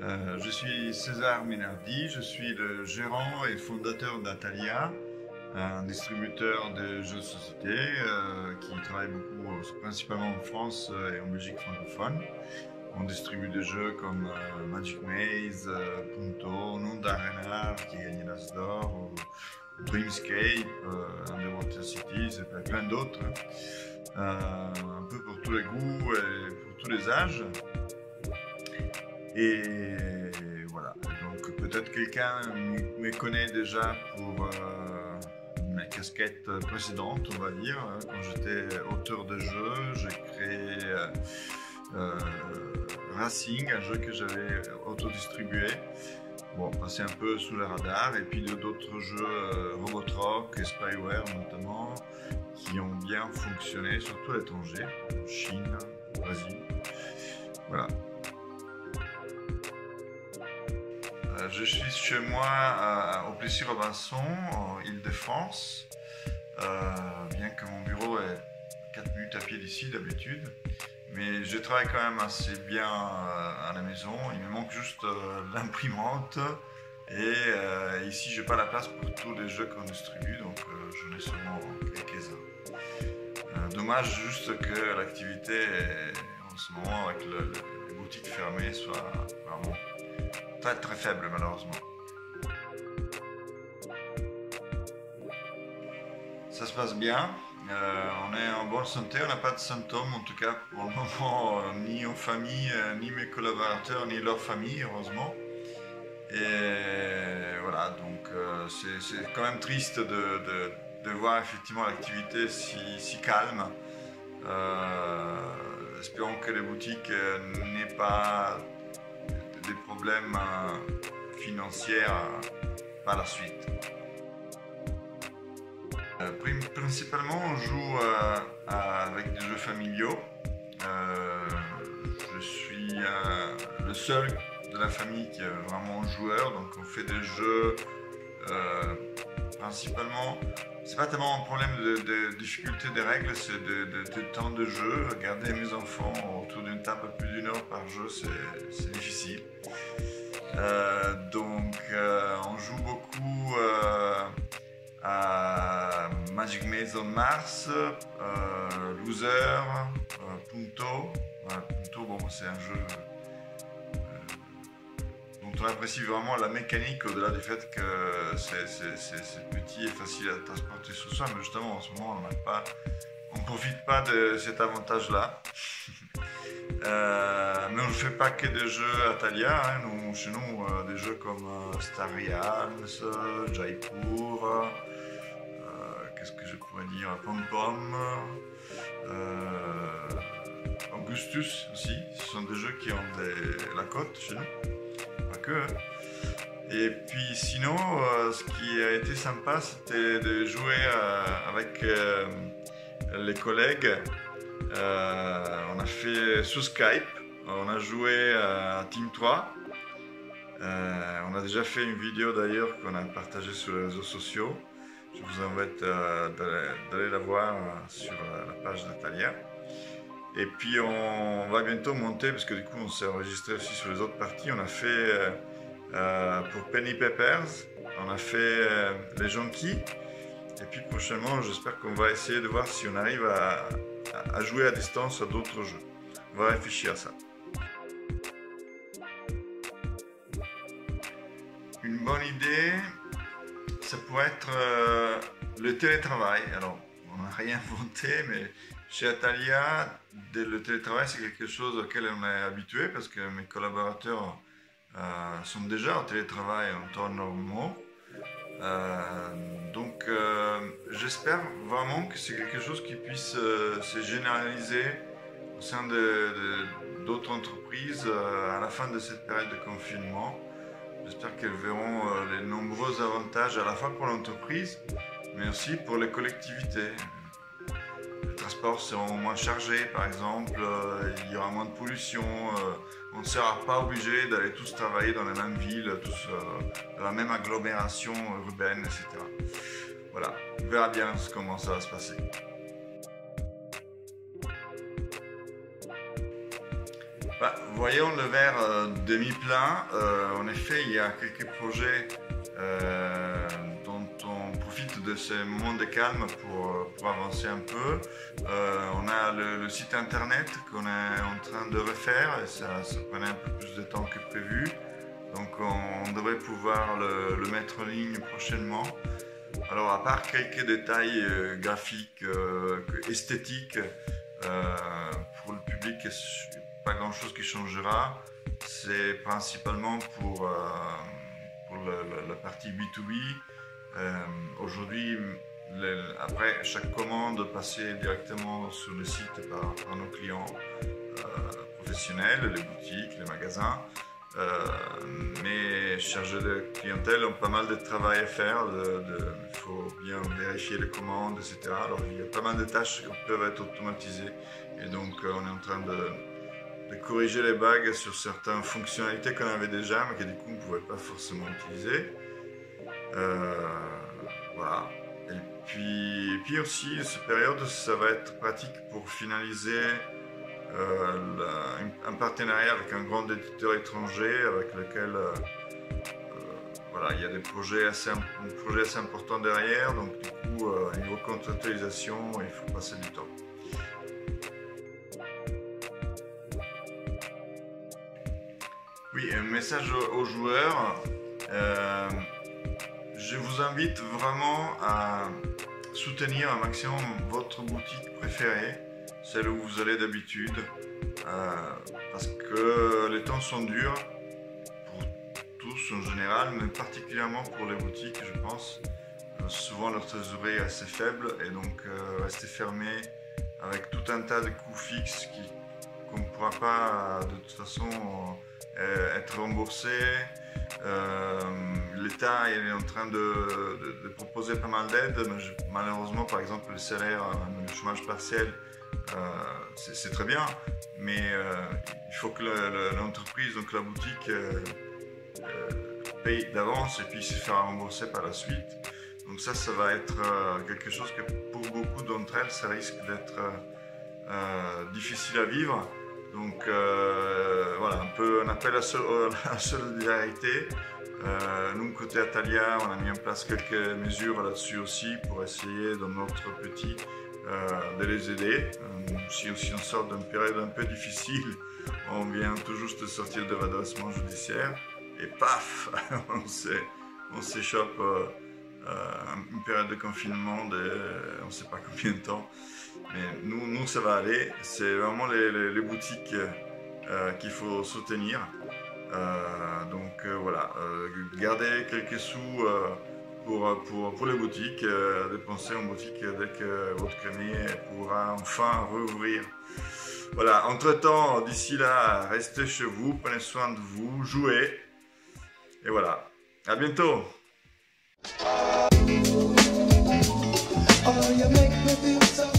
Je suis César Menardi, je suis le gérant et fondateur d'Atalia, un distributeur de jeux de société qui travaille beaucoup, principalement en France et en Belgique francophone. On distribue des jeux comme Magic Maze, Punto, Nunda Arena qui a gagné l'As d'Or, Dreamscape, Underwater Cities et plein d'autres. Un peu pour tous les goûts et pour tous les âges. Et voilà, donc peut-être quelqu'un me connaît déjà pour mes casquettes précédentes, on va dire. Quand j'étais auteur de jeux, j'ai créé Racing, un jeu que j'avais autodistribué. Bon, passé un peu sous le radar, et puis d'autres jeux, Robotrock et Spyware notamment, qui ont bien fonctionné, surtout à l'étranger, en Chine, au Brésil. Voilà. Je suis chez moi au Plessis-Robinson, en Île-de-France, bien que mon bureau est 4 minutes à pied d'ici d'habitude. Mais je travaille quand même assez bien à la maison. Il me manque juste l'imprimante. Et ici, je n'ai pas la place pour tous les jeux qu'on distribue, donc j'en ai seulement quelques-uns. Dommage juste que l'activité en ce moment, avec les boutiques fermées, soit vraiment très faible malheureusement. Ça se passe bien. On est en bonne santé, on n'a pas de symptômes, en tout cas pour le moment, ni en famille, ni mes collaborateurs, ni leur famille, heureusement. Et voilà, donc c'est quand même triste de voir effectivement l'activité si calme. Espérons que les boutiques n'aient pas des problèmes financiers par la suite. Principalement, on joue avec des jeux familiaux. Je suis le seul de la famille qui est vraiment joueur, donc on fait des jeux principalement. C'est pas tellement un problème de difficulté des règles, c'est de temps de jeu. Garder mes enfants autour d'une table plus d'une heure par jeu, c'est difficile. Donc on joue beaucoup à Magic Maze on Mars, Loser, Punto. Punto, bon, c'est un jeu dont on apprécie vraiment la mécanique au-delà du fait que c'est petit et facile à transporter sur soi, mais justement en ce moment on ne profite pas de cet avantage-là. Mais on ne fait pas que des jeux Atalia, hein. Chez nous, des jeux comme Star Realms, Jaipur, qu'est-ce que je pourrais dire, Pom Pom, Augustus aussi, ce sont des jeux qui ont la cote chez nous, pas que. Hein. Et puis sinon, ce qui a été sympa, c'était de jouer avec les collègues. On a fait sur Skype, on a joué à Team 3. On a déjà fait une vidéo d'ailleurs qu'on a partagée sur les réseaux sociaux. Je vous invite d'aller la voir sur la page d'Atalia. Et puis on va bientôt monter, parce que du coup on s'est enregistré aussi sur les autres parties. On a fait pour Penny Peppers, on a fait les Jonquilles. Et puis prochainement, j'espère qu'on va essayer de voir si on arrive à jouer à distance à d'autres jeux. On va réfléchir à ça. Une bonne idée, ça pourrait être le télétravail. Alors, on n'a rien inventé, mais chez Atalia, le télétravail, c'est quelque chose auquel on est habitué parce que mes collaborateurs sont déjà en télétravail en temps normaux. Donc j'espère vraiment que c'est quelque chose qui puisse se généraliser au sein d'autres entreprises à la fin de cette période de confinement. J'espère qu'elles verront les nombreux avantages à la fois pour l'entreprise mais aussi pour les collectivités. Les transports seront moins chargés par exemple, il y aura moins de pollution, on ne sera pas obligé d'aller tous travailler dans la même ville, tous dans la même agglomération urbaine, etc. Voilà, on verra bien comment ça va se passer. Voyons le verre demi-plein. En effet, il y a quelques projets dont on profite de ces moments de calme pour avancer un peu. On a le site internet qu'on est en train de refaire et ça prenait un peu plus de temps que prévu. Donc on devrait pouvoir le mettre en ligne prochainement. Alors à part quelques détails graphiques, esthétiques, pour le public, pas grand chose qui changera. C'est principalement pour la partie B2B. Aujourd'hui, après chaque commande, passer directement sur le site par nos clients professionnels, les boutiques, les magasins. Mais chargés de clientèle ont pas mal de travail à faire, il faut bien vérifier les commandes, etc. Alors il y a pas mal de tâches qui peuvent être automatisées et donc on est en train de corriger les bugs sur certaines fonctionnalités qu'on avait déjà mais que du coup on ne pouvait pas forcément utiliser. Voilà. Et puis aussi, cette période, ça va être pratique pour finaliser un partenariat avec un grand éditeur étranger avec lequel voilà, il y a des projets un projet assez important derrière, donc du coup, niveau contractualisation, il faut passer du temps. Oui, un message aux joueurs. Je vous invite vraiment à soutenir un maximum votre boutique préférée, celle où vous allez d'habitude, parce que les temps sont durs pour tous en général, mais particulièrement pour les boutiques, je pense. Souvent leur trésorerie est assez faible et donc rester fermé avec tout un tas de coûts fixes qu'on ne pourra pas de toute façon être remboursé. L'État est en train de proposer pas mal d'aides, mais malheureusement, par exemple, le salaire, le chômage partiel, c'est très bien, mais il faut que l'entreprise, donc la boutique, paye d'avance et puis se faire rembourser par la suite. Donc ça va être quelque chose que pour beaucoup d'entre elles, ça risque d'être difficile à vivre. Donc voilà, un peu un appel à la solidarité. Nous, côté Atalia, on a mis en place quelques mesures là-dessus aussi pour essayer dans notre petit de les aider. Si on sort d'une période un peu difficile, on vient tout juste de sortir de redressement judiciaire et paf, on s'échappe une période de confinement de on ne sait pas combien de temps. Mais nous ça va aller, c'est vraiment les boutiques qu'il faut soutenir. Donc voilà, gardez quelques sous pour les boutiques, dépenser en boutique dès que votre crémier pourra enfin rouvrir. Voilà, entre-temps, d'ici là, restez chez vous, prenez soin de vous, jouez. Et voilà, à bientôt! Oh, you make me feel so